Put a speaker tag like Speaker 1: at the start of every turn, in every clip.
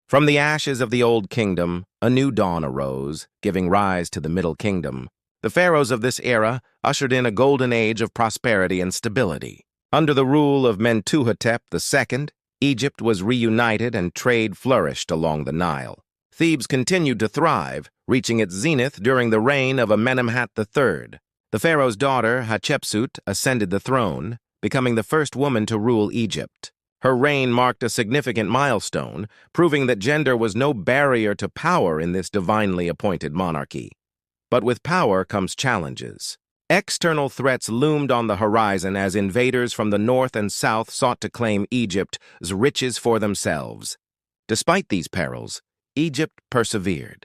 Speaker 1: From the ashes of the Old Kingdom, a new dawn arose, giving rise to the Middle Kingdom. The pharaohs of this era ushered in a golden age of prosperity and stability. Under the rule of Mentuhotep II, Egypt was reunited and trade flourished along the Nile. Thebes continued to thrive, reaching its zenith during the reign of Amenemhat III. The pharaoh's daughter, Hatshepsut, ascended the throne, becoming the first woman to rule Egypt. Her reign marked a significant milestone, proving that gender was no barrier to power in this divinely appointed monarchy. But with power comes challenges. External threats loomed on the horizon as invaders from the north and south sought to claim Egypt's riches for themselves. Despite these perils, Egypt persevered.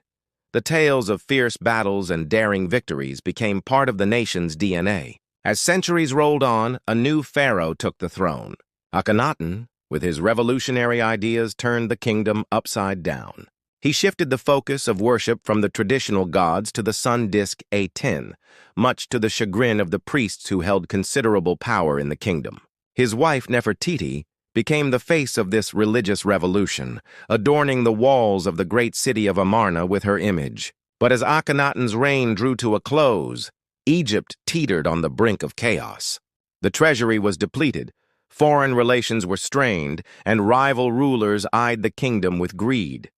Speaker 1: The tales of fierce battles and daring victories became part of the nation's DNA. As centuries rolled on, a new pharaoh took the throne. Akhenaten, with his revolutionary ideas, turned the kingdom upside down. He shifted the focus of worship from the traditional gods to the sun disk Aten, much to the chagrin of the priests who held considerable power in the kingdom. His wife, Nefertiti, became the face of this religious revolution, adorning the walls of the great city of Amarna with her image. But as Akhenaten's reign drew to a close, Egypt teetered on the brink of chaos. The treasury was depleted, foreign relations were strained, and rival rulers eyed the kingdom with greed.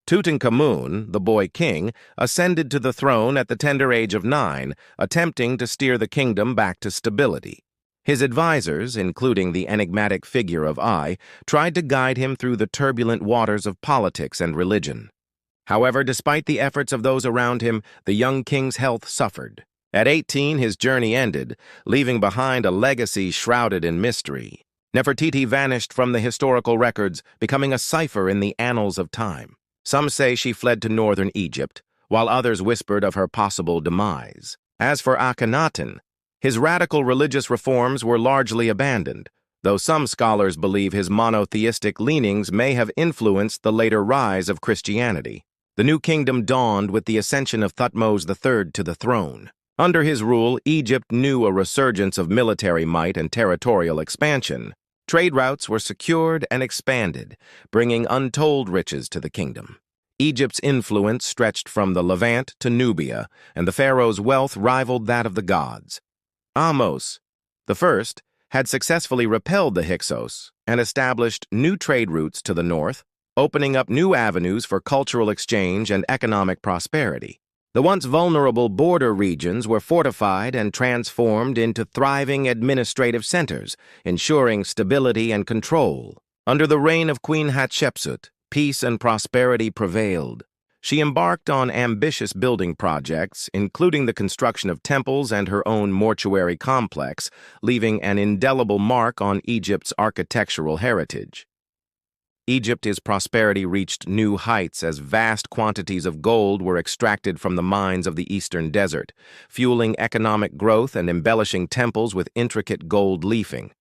Speaker 1: Tutankhamun, the boy king, ascended to the throne at the tender age of 9, attempting to steer the kingdom back to stability. His advisors, including the enigmatic figure of Ai, tried to guide him through the turbulent waters of politics and religion. However, despite the efforts of those around him, the young king's health suffered. At 18, his journey ended, leaving behind a legacy shrouded in mystery. Nefertiti vanished from the historical records, becoming a cipher in the annals of time. Some say she fled to northern Egypt, while others whispered of her possible demise. As for Akhenaten, his radical religious reforms were largely abandoned, though some scholars believe his monotheistic leanings may have influenced the later rise of Christianity. The new kingdom dawned with the ascension of Thutmose III to the throne. Under his rule, Egypt knew a resurgence of military might and territorial expansion. Trade routes were secured and expanded, bringing untold riches to the kingdom. Egypt's influence stretched from the Levant to Nubia, and the pharaoh's wealth rivaled that of the gods. Ahmose I had successfully repelled the Hyksos and established new trade routes to the north, opening up new avenues for cultural exchange and economic prosperity. The once vulnerable border regions were fortified and transformed into thriving administrative centers, ensuring stability and control. Under the reign of Queen Hatshepsut, peace and prosperity prevailed. She embarked on ambitious building projects, including the construction of temples and her own mortuary complex, leaving an indelible mark on Egypt's architectural heritage. Egypt's prosperity reached new heights as vast quantities of gold were extracted from the mines of the eastern desert, fueling economic growth and embellishing temples with intricate gold leafing.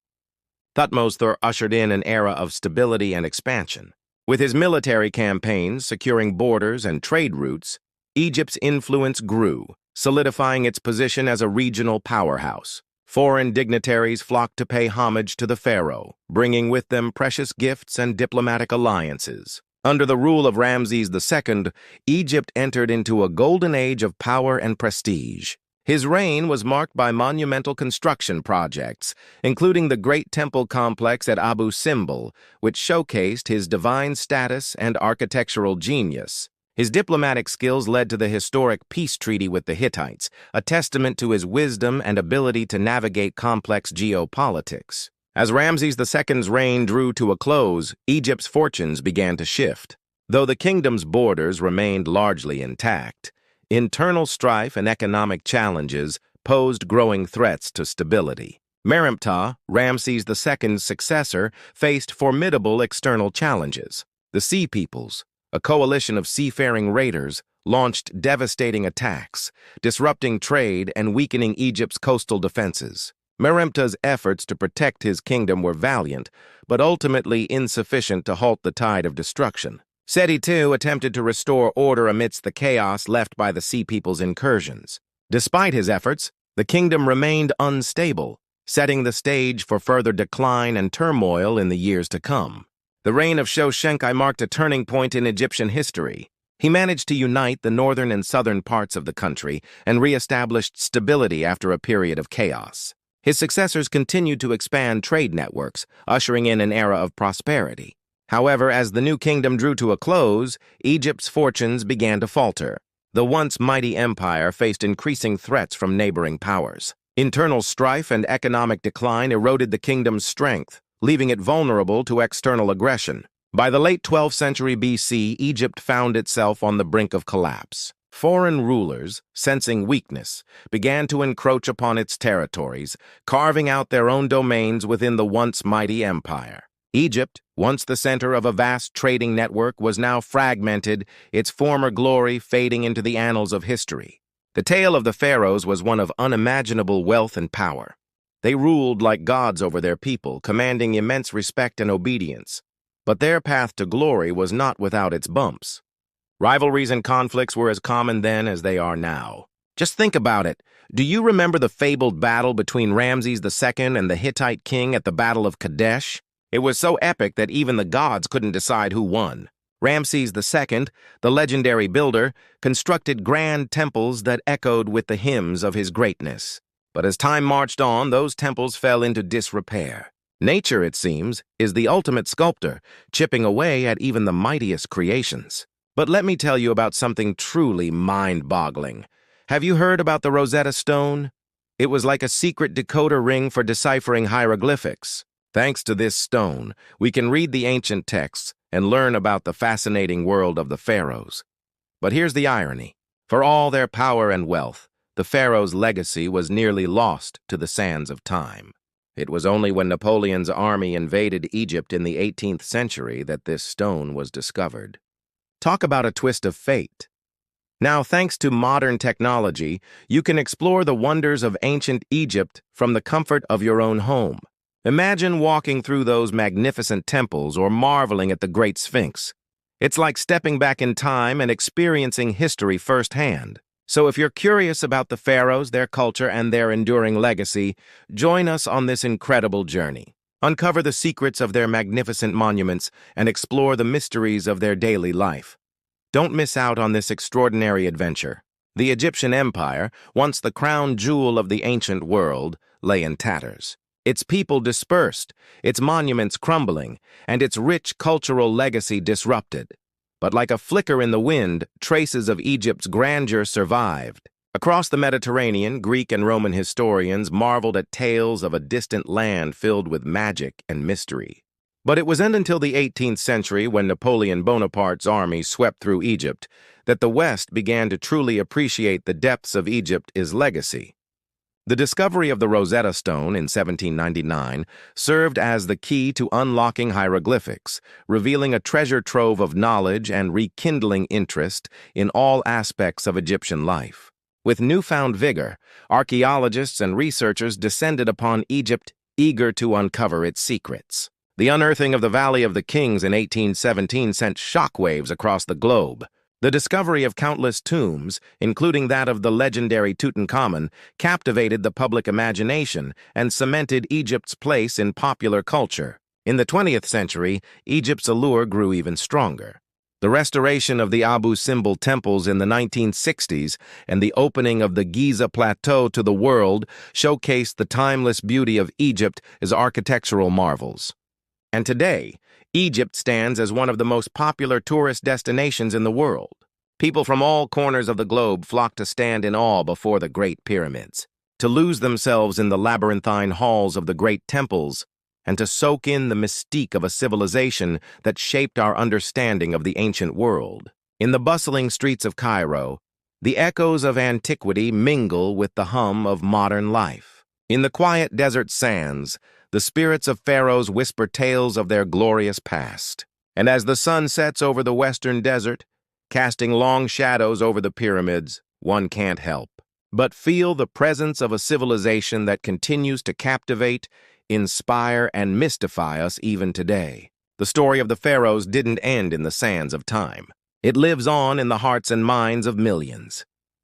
Speaker 1: Thutmose III ushered in an era of stability and expansion. With his military campaigns securing borders and trade routes, Egypt's influence grew, solidifying its position as a regional powerhouse. Foreign dignitaries flocked to pay homage to the pharaoh, bringing with them precious gifts and diplomatic alliances. Under the rule of Ramses II, Egypt entered into a golden age of power and prestige. His reign was marked by monumental construction projects, including the Great Temple Complex at Abu Simbel, which showcased his divine status and architectural genius. His diplomatic skills led to the historic peace treaty with the Hittites, a testament to his wisdom and ability to navigate complex geopolitics. As Ramses II's reign drew to a close, Egypt's fortunes began to shift. Though the kingdom's borders remained largely intact, internal strife and economic challenges posed growing threats to stability. Meremptah, Ramses II's successor, faced formidable external challenges. The Sea Peoples, a coalition of seafaring raiders, launched devastating attacks, disrupting trade and weakening Egypt's coastal defenses. Meremptah's efforts to protect his kingdom were valiant, but ultimately insufficient to halt the tide of destruction. Seti II attempted to restore order amidst the chaos left by the Sea People's incursions. Despite his efforts, the kingdom remained unstable, setting the stage for further decline and turmoil in the years to come. The reign of Shoshenkai marked a turning point in Egyptian history. He managed to unite the northern and southern parts of the country and re-established stability after a period of chaos. His successors continued to expand trade networks, ushering in an era of prosperity. However, as the new kingdom drew to a close, Egypt's fortunes began to falter. The once mighty empire faced increasing threats from neighboring powers. Internal strife and economic decline eroded the kingdom's strength, leaving it vulnerable to external aggression. By the late 12th century BC, Egypt found itself on the brink of collapse. Foreign rulers, sensing weakness, began to encroach upon its territories, carving out their own domains within the once mighty empire. Egypt, once the center of a vast trading network, was now fragmented, its former glory fading into the annals of history. The tale of the Pharaohs was one of unimaginable wealth and power. They ruled like gods over their people, commanding immense respect and obedience. But their path to glory was not without its bumps. Rivalries and conflicts were as common then as they are now. Just think about it. Do you remember the fabled battle between Ramses II and the Hittite king at the Battle of Kadesh? It was so epic that even the gods couldn't decide who won. Ramses II, the legendary builder, constructed grand temples that echoed with the hymns of his greatness. But as time marched on, those temples fell into disrepair. Nature, it seems, is the ultimate sculptor, chipping away at even the mightiest creations. But let me tell you about something truly mind-boggling. Have you heard about the Rosetta Stone? It was like a secret decoder ring for deciphering hieroglyphics. Thanks to this stone, we can read the ancient texts and learn about the fascinating world of the Pharaohs. But here's the irony. For all their power and wealth, the Pharaohs' legacy was nearly lost to the sands of time. It was only when Napoleon's army invaded Egypt in the 18th century that this stone was discovered. Talk about a twist of fate. Now, thanks to modern technology, you can explore the wonders of ancient Egypt from the comfort of your own home. Imagine walking through those magnificent temples or marveling at the Great Sphinx. It's like stepping back in time and experiencing history firsthand. So if you're curious about the Pharaohs, their culture, and their enduring legacy, join us on this incredible journey. Uncover the secrets of their magnificent monuments and explore the mysteries of their daily life. Don't miss out on this extraordinary adventure. The Egyptian Empire, once the crown jewel of the ancient world, lay in tatters. Its people dispersed, its monuments crumbling, and its rich cultural legacy disrupted. But like a flicker in the wind, traces of Egypt's grandeur survived. Across the Mediterranean, Greek and Roman historians marveled at tales of a distant land filled with magic and mystery. But it wasn't until the 18th century, when Napoleon Bonaparte's army swept through Egypt, that the West began to truly appreciate the depths of Egypt's legacy. The discovery of the Rosetta Stone in 1799 served as the key to unlocking hieroglyphics, revealing a treasure trove of knowledge and rekindling interest in all aspects of Egyptian life. With newfound vigor, archaeologists and researchers descended upon Egypt, eager to uncover its secrets. The unearthing of the Valley of the Kings in 1817 sent shockwaves across the globe. The discovery of countless tombs, including that of the legendary Tutankhamun, captivated the public imagination and cemented Egypt's place in popular culture. In the 20th century, Egypt's allure grew even stronger. The restoration of the Abu Simbel temples in the 1960s and the opening of the Giza Plateau to the world showcased the timeless beauty of Egypt as architectural marvels. And today, Egypt stands as one of the most popular tourist destinations in the world. People from all corners of the globe flock to stand in awe before the Great Pyramids, to lose themselves in the labyrinthine halls of the great temples, and to soak in the mystique of a civilization that shaped our understanding of the ancient world. In the bustling streets of Cairo, the echoes of antiquity mingle with the hum of modern life. In the quiet desert sands, the spirits of pharaohs whisper tales of their glorious past. And as the sun sets over the western desert, casting long shadows over the pyramids, one can't help but feel the presence of a civilization that continues to captivate, inspire, and mystify us even today. The story of the pharaohs didn't end in the sands of time. It lives on in the hearts and minds of millions.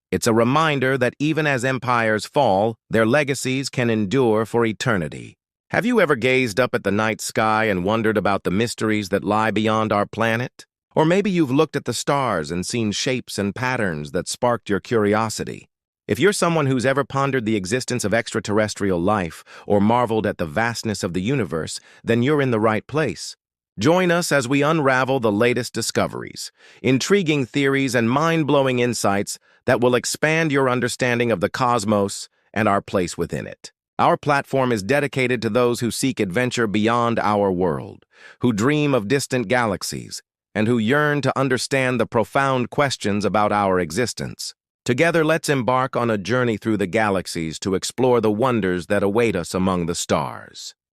Speaker 1: It's a reminder that even as empires fall, their legacies can endure for eternity. Have you ever gazed up at the night sky and wondered about the mysteries that lie beyond our planet? Or maybe you've looked at the stars and seen shapes and patterns that sparked your curiosity. If you're someone who's ever pondered the existence of extraterrestrial life or marveled at the vastness of the universe, then you're in the right place. Join us as we unravel the latest discoveries, intriguing theories, and mind-blowing insights that will expand your understanding of the cosmos and our place within it. Our platform is dedicated to those who seek adventure beyond our world, who dream of distant galaxies, and who yearn to understand the profound questions about our existence. Together, let's embark on a journey through the galaxies to explore the wonders that await us among the stars.